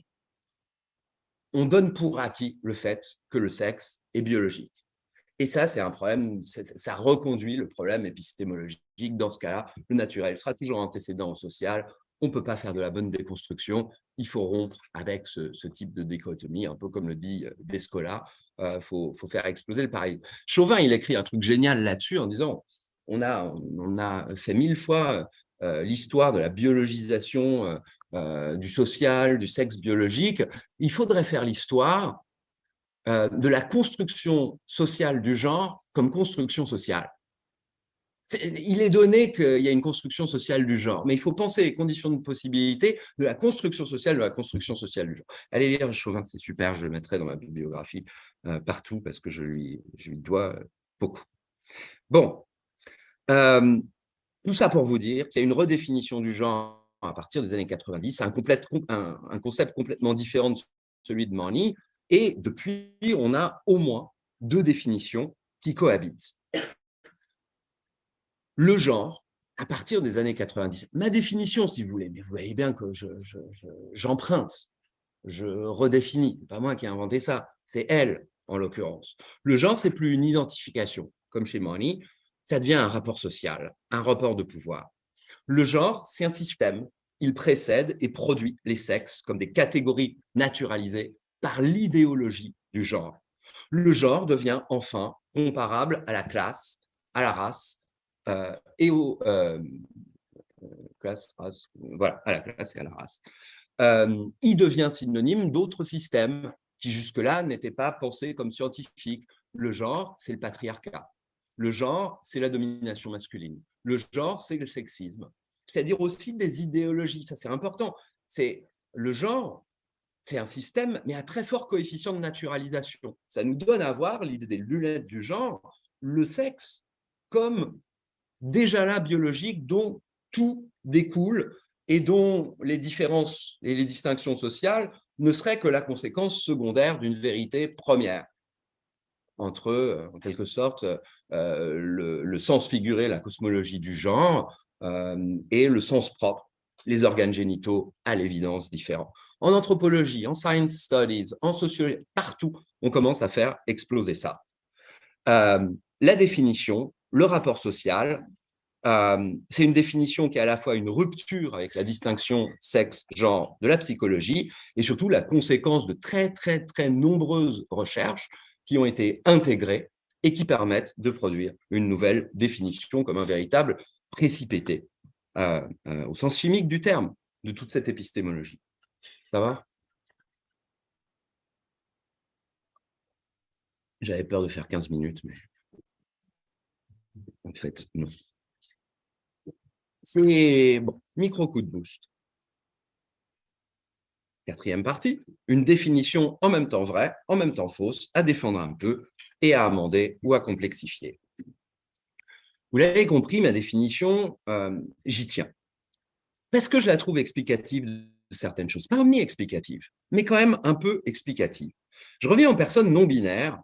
on donne pour acquis le fait que le sexe est biologique. Et ça, c'est un problème, ça reconduit le problème épistémologique. Dans ce cas-là, le naturel sera toujours antécédent au social. On ne peut pas faire de la bonne déconstruction. Il faut rompre avec ce type de dichotomie, un peu comme le dit Descola. Faut faire exploser le paradigme. Chauvin, il écrit un truc génial là-dessus en disant on a fait 1000 fois l'histoire de la biologisation du social, du sexe biologique. Il faudrait faire l'histoire de la construction sociale du genre comme construction sociale. Il est donné qu'il y a une construction sociale du genre, mais il faut penser les conditions de possibilité de la construction sociale du genre. Allez lire Chauvin, c'est super, je le mettrai dans ma bibliographie partout parce que je lui dois beaucoup. Bon, tout ça pour vous dire qu'il y a une redéfinition du genre à partir des années 90, un concept complètement différent de celui de Morny, et depuis, on a au moins 2 définitions qui cohabitent. Le genre, à partir des années 90, ma définition, si vous voulez, mais vous voyez bien que j'emprunte, je redéfinis, c'est pas moi qui ai inventé ça, c'est elle, en l'occurrence. Le genre, c'est plus une identification, comme chez Morny, ça devient un rapport social, un rapport de pouvoir. Le genre, c'est un système, il précède et produit les sexes comme des catégories naturalisées par l'idéologie du genre. Le genre devient enfin comparable à la classe, à la race et aux voilà, à la classe et à la race. Il devient synonyme d'autres systèmes qui jusque-là n'étaient pas pensés comme scientifiques. Le genre, c'est le patriarcat. Le genre, c'est la domination masculine. Le genre, c'est le sexisme. C'est-à-dire aussi des idéologies. Ça, c'est important. Le genre, c'est un système, mais à très fort coefficient de naturalisation. Ça nous donne à voir l'idée des lunettes du genre, le sexe, comme déjà là biologique, dont tout découle et dont les différences et les distinctions sociales ne seraient que la conséquence secondaire d'une vérité première entre, en quelque sorte, le sens figuré, la cosmologie du genre, et le sens propre, les organes génitaux, à l'évidence différents. En anthropologie, en science studies, en sociologie, partout, on commence à faire exploser ça. La définition, le rapport social, c'est une définition qui est à la fois une rupture avec la distinction sexe-genre de la psychologie et surtout la conséquence de très, très, très nombreuses recherches qui ont été intégrées et qui permettent de produire une nouvelle définition comme un véritable précipité au sens chimique du terme de toute cette épistémologie. Ça va? J'avais peur de faire 15 minutes, mais en fait, non. C'est bon, micro coup de boost. 4e partie, une définition en même temps vraie, en même temps fausse, à défendre un peu et à amender ou à complexifier. Vous l'avez compris, ma définition, j'y tiens. Parce que je la trouve explicative de certaines choses. Pas omni-explicative, mais quand même un peu explicative. Je reviens aux personnes non binaires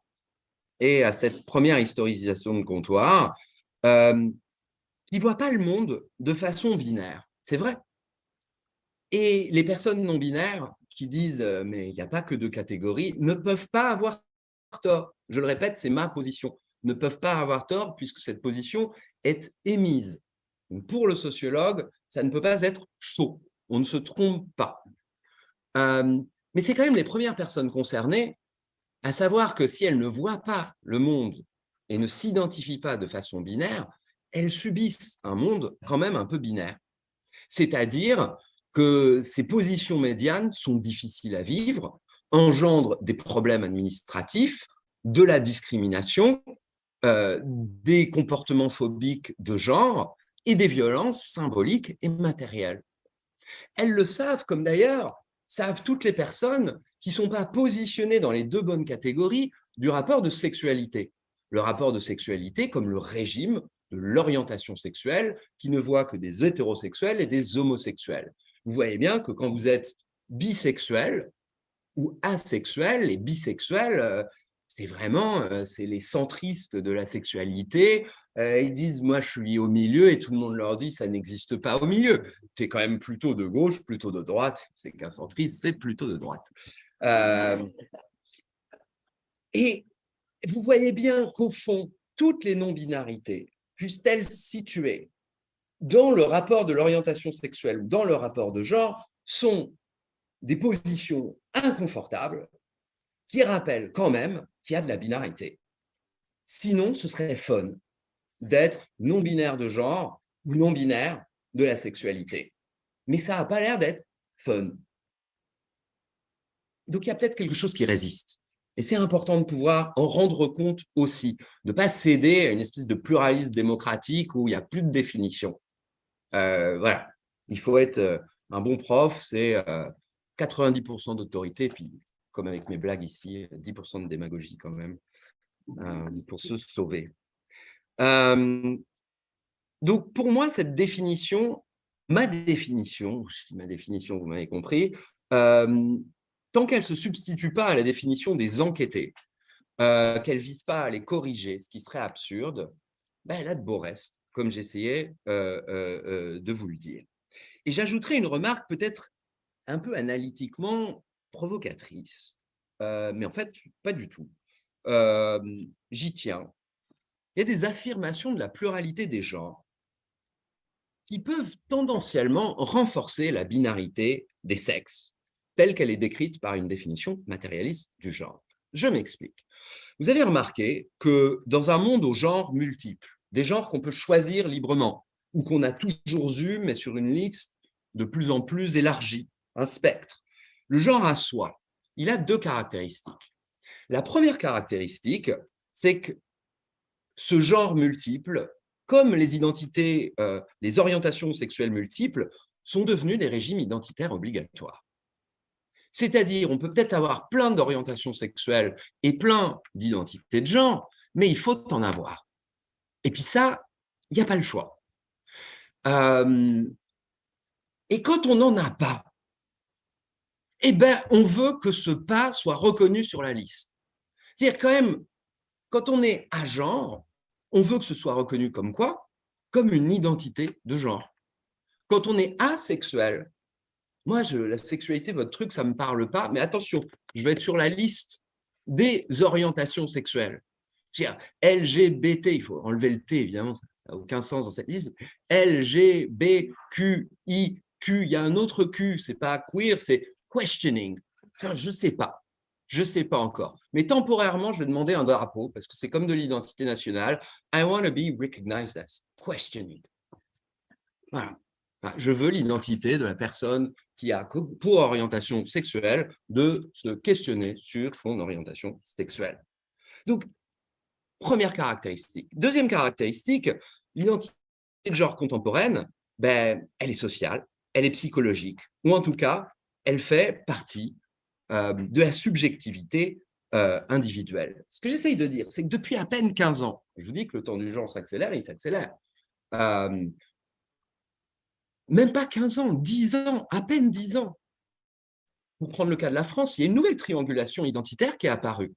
et à cette première historisation de comptoir. Ils ne voient pas le monde de façon binaire. C'est vrai. Et les personnes non binaires qui disent mais il n'y a pas que 2 catégories ne peuvent pas avoir tort. Je le répète, c'est ma position. Ne peuvent pas avoir tort puisque cette position est émise. Donc, pour le sociologue, ça ne peut pas être faux. On ne se trompe pas. Mais c'est quand même les premières personnes concernées à savoir que si elles ne voient pas le monde et ne s'identifient pas de façon binaire, elles subissent un monde quand même un peu binaire. C'est-à-dire que ces positions médianes sont difficiles à vivre, engendrent des problèmes administratifs, de la discrimination, des comportements phobiques de genre et des violences symboliques et matérielles. Elles le savent, comme d'ailleurs savent toutes les personnes qui ne sont pas positionnées dans les 2 bonnes catégories du rapport de sexualité. Le rapport de sexualité comme le régime de l'orientation sexuelle qui ne voit que des hétérosexuels et des homosexuels. Vous voyez bien que quand vous êtes bisexuel ou asexuel, les bisexuels, c'est vraiment c'est les centristes de la sexualité. Ils disent, moi, je suis au milieu, et tout le monde leur dit, ça n'existe pas au milieu. Tu es quand même plutôt de gauche, plutôt de droite. C'est qu'un centriste, c'est plutôt de droite. Et vous voyez bien qu'au fond, toutes les non-binarités, puissent-elles situées dans le rapport de l'orientation sexuelle ou dans le rapport de genre, sont des positions inconfortables qui rappellent quand même qu'il y a de la binarité. Sinon, ce serait fun d'être non-binaire de genre ou non-binaire de la sexualité. Mais ça n'a pas l'air d'être fun. Donc, il y a peut-être quelque chose qui résiste. Et c'est important de pouvoir en rendre compte aussi, de ne pas céder à une espèce de pluralisme démocratique où il n'y a plus de définition. Voilà, il faut être un bon prof, c'est 90% d'autorité, puis comme avec mes blagues ici, 10% de démagogie quand même, pour se sauver. Donc pour moi, cette définition, ma définition, si ma définition, vous m'avez compris, tant qu'elle ne se substitue pas à la définition des enquêtés, qu'elle ne vise pas à les corriger, ce qui serait absurde, ben, elle a de beaux restes, comme j'essayais de vous le dire. Et j'ajouterai une remarque peut-être un peu analytiquement provocatrice, mais en fait, pas du tout. J'y tiens. Il y a des affirmations de la pluralité des genres qui peuvent tendanciellement renforcer la binarité des sexes, telle qu'elle est décrite par une définition matérialiste du genre. Je m'explique. Vous avez remarqué que dans un monde aux genres multiples, des genres qu'on peut choisir librement, ou qu'on a toujours eu, mais sur une liste de plus en plus élargie, un spectre, le genre à soi, il a deux caractéristiques. La première caractéristique, c'est que ce genre multiple, comme les identités, les orientations sexuelles multiples, sont devenus des régimes identitaires obligatoires. C'est-à-dire, on peut peut-être avoir plein d'orientations sexuelles et plein d'identités de genre, mais il faut en avoir. Et puis ça, il n'y a pas le choix. Et quand on n'en a pas, eh ben, on veut que ce pas soit reconnu sur la liste. C'est-à-dire quand même, quand on est à genre, on veut que ce soit reconnu comme quoi? Comme une identité de genre. Quand on est asexuel, moi, la sexualité, votre truc, ça ne me parle pas, mais attention, je vais être sur la liste des orientations sexuelles. LGBT, il faut enlever le T, évidemment, ça n'a aucun sens dans cette liste. LGBTQIQ, il y a un autre Q, c'est pas queer, c'est questioning. Enfin, je ne sais pas. Je ne sais pas encore. Mais temporairement, je vais demander un drapeau, parce que c'est comme de l'identité nationale. I want to be recognized as questioning. Voilà. Je veux l'identité de la personne qui a pour orientation sexuelle de se questionner sur son orientation sexuelle. Donc, première caractéristique. Deuxième caractéristique, l'identité de genre contemporaine, ben, elle est sociale, elle est psychologique, ou en tout cas, elle fait partie de la subjectivité individuelle. Ce que j'essaye de dire, c'est que depuis à peine 15 ans, je vous dis que le temps du genre s'accélère, et il s'accélère. Même pas 15 ans, 10 ans, à peine 10 ans. Pour prendre le cas de la France, il y a une nouvelle triangulation identitaire qui est apparue.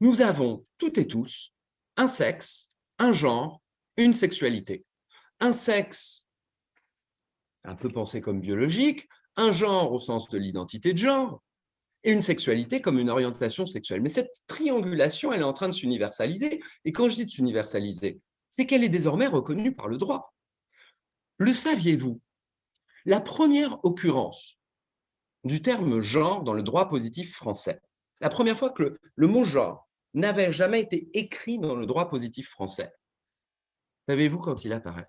Nous avons toutes et tous un sexe, un genre, une sexualité. Un sexe, un peu pensé comme biologique, un genre au sens de l'identité de genre, et une sexualité comme une orientation sexuelle. Mais cette triangulation, elle est en train de s'universaliser. Et quand je dis de s'universaliser, c'est qu'elle est désormais reconnue par le droit. Le saviez-vous? La première occurrence du terme genre dans le droit positif français, la première fois que le mot genre n'avait jamais été écrit dans le droit positif français, savez-vous quand il apparaît?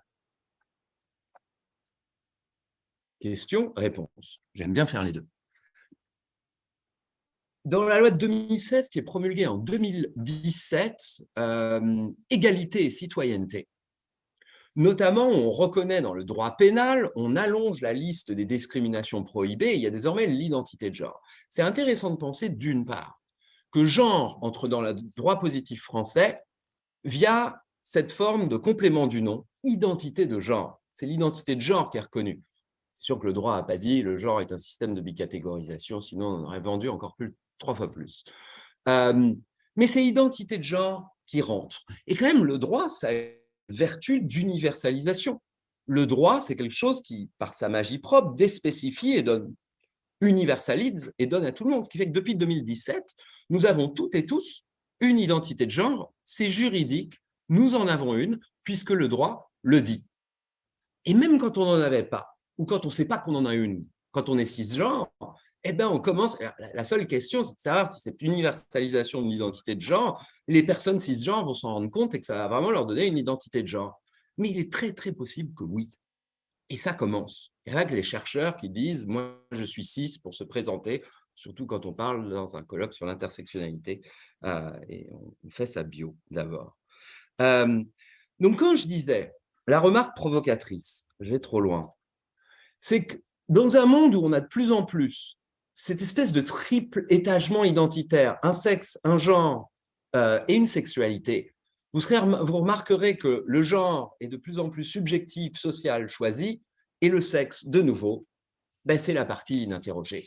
Question, réponse. J'aime bien faire les deux. Dans la loi de 2016, qui est promulguée en 2017, égalité et citoyenneté. Notamment, on reconnaît dans le droit pénal, on allonge la liste des discriminations prohibées, et il y a désormais l'identité de genre. C'est intéressant de penser, d'une part, que genre entre dans le droit positif français via cette forme de complément du nom, identité de genre. C'est l'identité de genre qui est reconnue. C'est sûr que le droit n'a pas dit le genre est un système de bicatégorisation, sinon on en aurait vendu encore plus, 3 fois plus. Mais c'est l'identité de genre qui rentre. Et quand même, le droit, ça a une vertu d'universalisation. Le droit, c'est quelque chose qui, par sa magie propre, déspécifie et donne, universalise et donne à tout le monde. Ce qui fait que depuis 2017, nous avons toutes et tous une identité de genre. C'est juridique, nous en avons une, puisque le droit le dit. Et même quand on n'en avait pas, ou quand on ne sait pas qu'on en a une, quand on est cisgenre, eh ben on commence. La seule question, c'est de savoir si cette universalisation de l'identité de genre, les personnes cisgenres vont s'en rendre compte et que ça va vraiment leur donner une identité de genre. Mais il est très, très possible que oui. Et ça commence. Il y a les chercheurs qui disent « moi, je suis cis » pour se présenter, surtout quand on parle dans un colloque sur l'intersectionnalité, et on fait sa bio d'abord. Donc, quand je disais, la remarque provocatrice, je vais trop loin, c'est que dans un monde où on a de plus en plus cette espèce de triple étagement identitaire, un sexe, un genre et une sexualité, vous remarquerez que le genre est de plus en plus subjectif, social, choisi, et le sexe, de nouveau, ben c'est la partie ininterrogée.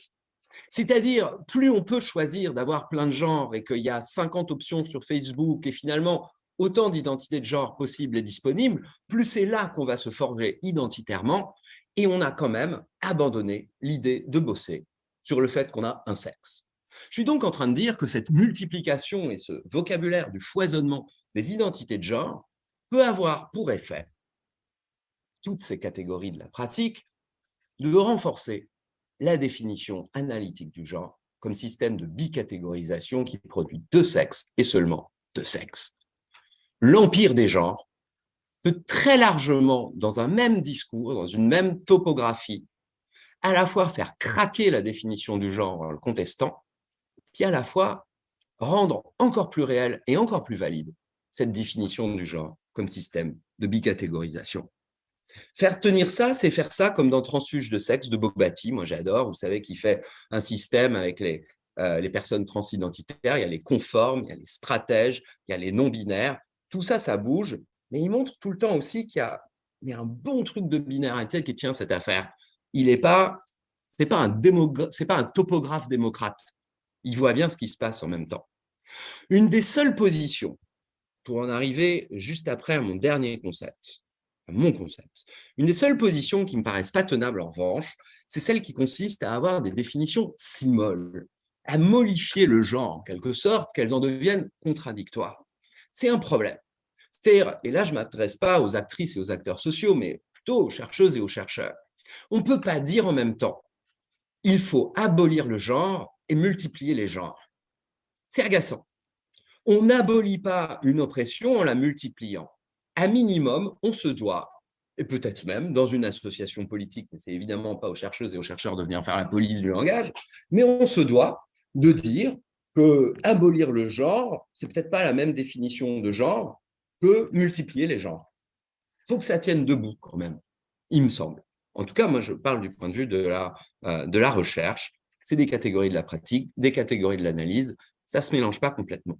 C'est-à-dire, plus on peut choisir d'avoir plein de genres et qu'il y a 50 options sur Facebook et finalement autant d'identités de genre possibles et disponibles, plus c'est là qu'on va se forger identitairement et on a quand même abandonné l'idée de bosser sur le fait qu'on a un sexe. Je suis donc en train de dire que cette multiplication et ce vocabulaire du foisonnement des identités de genre peut avoir pour effet, toutes ces catégories de la pratique, de renforcer la définition analytique du genre comme système de bicatégorisation qui produit deux sexes et seulement deux sexes. L'empire des genres peut très largement, dans un même discours, dans une même topographie, à la fois faire craquer la définition du genre en le contestant, puis à la fois rendre encore plus réelle et encore plus valide cette définition du genre comme système de bicatégorisation. Faire tenir ça, c'est faire ça comme dans Transfuge de sexe de Bogbati, moi j'adore, vous savez, qui fait un système avec les personnes transidentitaires, il y a les conformes, il y a les stratèges, il y a les non-binaires, tout ça, ça bouge, mais il montre tout le temps aussi qu'il y a un bon truc de binarité qui tient cette affaire. Il n'est pas, c'est pas un topographe démocrate, il voit bien ce qui se passe en même temps. Une des seules positions, pour en arriver juste après à mon dernier concept, mon concept. Une des seules positions qui me paraissent pas tenables, en revanche, c'est celle qui consiste à avoir des définitions si molles, à mollifier le genre, en quelque sorte, qu'elles en deviennent contradictoires. C'est un problème. C'est-à-dire, et là, je ne m'adresse pas aux actrices et aux acteurs sociaux, mais plutôt aux chercheuses et aux chercheurs. On ne peut pas dire en même temps, il faut abolir le genre et multiplier les genres. C'est agaçant. On n'abolit pas une oppression en la multipliant. À minimum, on se doit, et peut-être même dans une association politique, mais c'est évidemment pas aux chercheuses et aux chercheurs de venir faire la police du langage, mais on se doit de dire que abolir le genre, c'est peut-être pas la même définition de genre que multiplier les genres. Il faut que ça tienne debout quand même, il me semble. En tout cas, moi, je parle du point de vue de la recherche. C'est des catégories de la pratique, des catégories de l'analyse. Ça ne se mélange pas complètement.